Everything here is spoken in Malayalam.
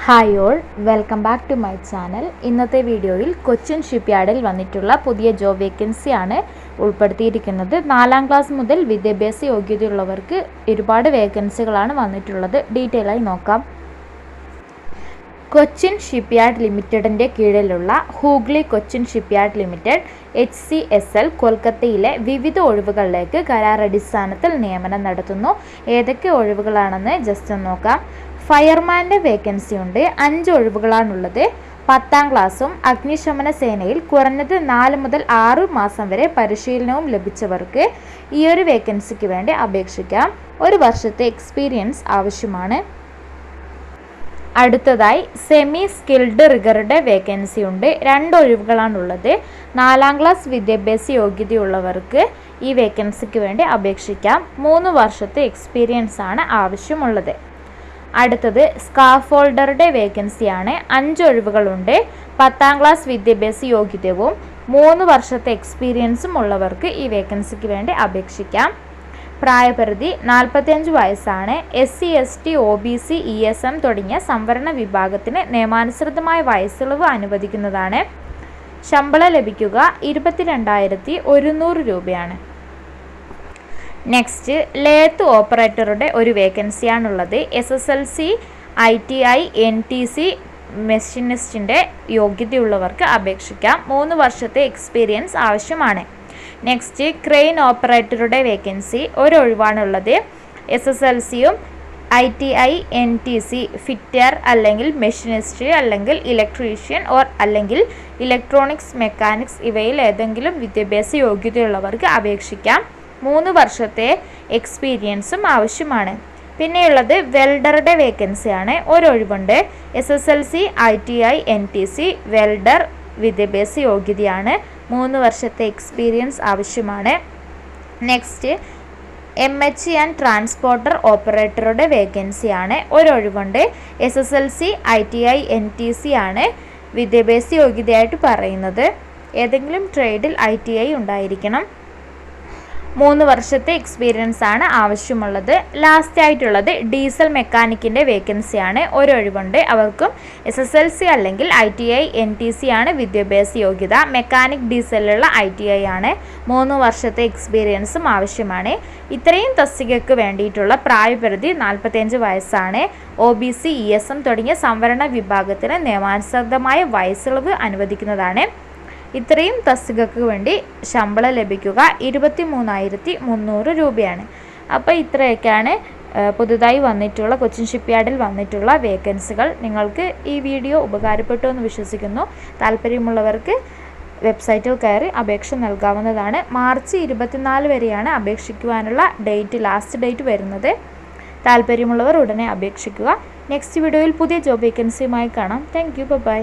Hi all, welcome back to my channel. ഇന്നത്തെ വീഡിയോയിൽ കൊച്ചിൻ ഷിപ്പ്യാർഡിൽ വന്നിട്ടുള്ള പുതിയ ജോബ് വേക്കൻസിയാണ് ഉൾപ്പെടുത്തിയിരിക്കുന്നത്. 4ാം ക്ലാസ് മുതൽ വിദ്യാഭ്യാസ യോഗ്യതയുള്ളവർക്ക് ഒരുപാട് വേക്കൻസികളാണ് വന്നിട്ടുള്ളത്. ഡീറ്റെയിൽ ആയി നോക്കാം. കൊച്ചിൻ ഷിപ്പ്യാർഡ് ലിമിറ്റഡിൻ്റെ കീഴിലുള്ള Hooghly Cochin shipyard limited HCSL കൊൽക്കത്തയിലെ വിവിധ ഒഴിവുകളിലേക്ക് കരാറടിസ്ഥാനത്തിൽ നിയമനം നടത്തുന്നു. ഏതൊക്കെ ഒഴിവുകളാണെന്ന് ജസ്റ്റ് നോക്കാം. ഫയർമാൻ്റെ വേക്കൻസി ഉണ്ട്. 5 ഒഴിവുകളാണുള്ളത്. 10ാം ക്ലാസ്സും അഗ്നിശമന സേനയിൽ കുറഞ്ഞത് 4 മുതൽ 6 മാസം വരെ പരിശീലനവും ലഭിച്ചവർക്ക് ഈ ഒരു വേക്കൻസിക്ക് വേണ്ടി അപേക്ഷിക്കാം. 1 വർഷത്തെ എക്സ്പീരിയൻസ് ആവശ്യമാണ്. അടുത്തതായി സെമി സ്കിൽഡ് റിഗറുടെ വേക്കൻസി ഉണ്ട്. 2 ഒഴിവുകളാണുള്ളത്. 4ാം ക്ലാസ് വിദ്യാഭ്യാസ യോഗ്യതയുള്ളവർക്ക് ഈ വേക്കൻസിക്ക് വേണ്ടി അപേക്ഷിക്കാം. 3 വർഷത്തെ എക്സ്പീരിയൻസ് ആണ് ആവശ്യമുള്ളത്. അടുത്തത് സ്കാഫോൾഡറുടെ വേക്കൻസിയാണ്. 5 ഒഴിവുകളുണ്ട്. 10ാം ക്ലാസ് വിദ്യാഭ്യാസ യോഗ്യതയും 3 വർഷത്തെ എക്സ്പീരിയൻസും ഉള്ളവർക്ക് ഈ വേക്കൻസിക്ക് വേണ്ടി അപേക്ഷിക്കാം. പ്രായപരിധി 45 വയസ്സാണ്. SC ST OBC ESM തുടങ്ങിയ സംവരണ വിഭാഗത്തിന് നിയമാനുസൃതമായ വയസ്സിളവ് അനുവദിക്കുന്നതാണ്. ശമ്പളം ലഭിക്കുക 22,100 രൂപയാണ്. നെക്സ്റ്റ് ലേത്ത് ഓപ്പറേറ്ററുടെ ഒരു വേക്കൻസിയാണുള്ളത്. SSLC ITI NTC മെഷീനിസ്റ്റിൻ്റെ യോഗ്യതയുള്ളവർക്ക് അപേക്ഷിക്കാം. 3 വർഷത്തെ എക്സ്പീരിയൻസ് ആവശ്യമാണ്. നെക്സ്റ്റ് ക്രെയിൻ ഓപ്പറേറ്ററുടെ വേക്കൻസി 1 ഒഴിവാണുള്ളത്. SSLCയും ITI NTC ഫിറ്റർ അല്ലെങ്കിൽ മെഷീനിസ്റ്റ് അല്ലെങ്കിൽ ഇലക്ട്രീഷ്യൻ അല്ലെങ്കിൽ ഇലക്ട്രോണിക്സ് മെക്കാനിക്സ് ഇവയിൽ ഏതെങ്കിലും വിദ്യാഭ്യാസ യോഗ്യതയുള്ളവർക്ക് അപേക്ഷിക്കാം. 3 വർഷത്തെ എക്സ്പീരിയൻസും ആവശ്യമാണ്. പിന്നെയുള്ളത് വെൽഡറുടെ വേക്കൻസിയാണ്. 1 ഒഴിവുണ്ട്. SSLC ITI NTC വെൽഡർ വിദ്യാഭ്യാസ യോഗ്യതയാണ്. 3 വർഷത്തെ എക്സ്പീരിയൻസ് ആവശ്യമാണ്. നെക്സ്റ്റ് MHE ആൻഡ് ട്രാൻസ്പോർട്ടർ ഓപ്പറേറ്ററുടെ വേക്കൻസിയാണ്. 1 ഒഴിവുണ്ട്. SSLC ITI NTC ആണ് വിദ്യാഭ്യാസ യോഗ്യതയായിട്ട് പറയുന്നത്. ഏതെങ്കിലും ട്രേഡിൽ ITI ഉണ്ടായിരിക്കണം. 3 വർഷത്തെ എക്സ്പീരിയൻസ് ആണ് ആവശ്യമുള്ളത്. ലാസ്റ്റ് ആയിട്ടുള്ളത് ഡീസൽ മെക്കാനിക്കിൻ്റെ വേക്കൻസിയാണ്. 1 ഒഴിവുണ്ട്. അവർക്കും SSLC അല്ലെങ്കിൽ ITI NTC ആണ് വിദ്യാഭ്യാസ യോഗ്യത. മെക്കാനിക് ഡീസലിലുള്ള ITI ആണ്. 3 വർഷത്തെ എക്സ്പീരിയൻസും ആവശ്യമാണ്. ഇത്രയും തസ്തികയ്ക്ക് വേണ്ടിയിട്ടുള്ള പ്രായപരിധി 45 വയസ്സാണ്. OBC ESM തുടങ്ങിയ സംവരണ വിഭാഗത്തിന് നിയമാനുസൃതമായ വയസ്സിളവ് അനുവദിക്കുന്നതാണ്. ഇത്രയും തസ്തികയ്ക്ക് വേണ്ടി ശമ്പളം ലഭിക്കുക 23,300 രൂപയാണ്. അപ്പോൾ ഇത്രയൊക്കെയാണ് പുതുതായി വന്നിട്ടുള്ള കൊച്ചിൻ ഷിപ്പ്യാർഡിൽ വന്നിട്ടുള്ള വേക്കൻസികൾ. നിങ്ങൾക്ക് ഈ വീഡിയോ ഉപകാരപ്പെട്ടു എന്ന് വിശ്വസിക്കുന്നു. താല്പര്യമുള്ളവർക്ക് വെബ്സൈറ്റിൽ കയറി അപേക്ഷ നൽകാവുന്നതാണ്. മാർച്ച് 24 വരെയാണ് അപേക്ഷിക്കുവാനുള്ള ലാസ്റ്റ് ഡേറ്റ് വരുന്നത്. താല്പര്യമുള്ളവർ ഉടനെ അപേക്ഷിക്കുക. നെക്സ്റ്റ് വീഡിയോയിൽ പുതിയ ജോബ് വേക്കൻസിയുമായി കാണാം. Thank you. ബൈ.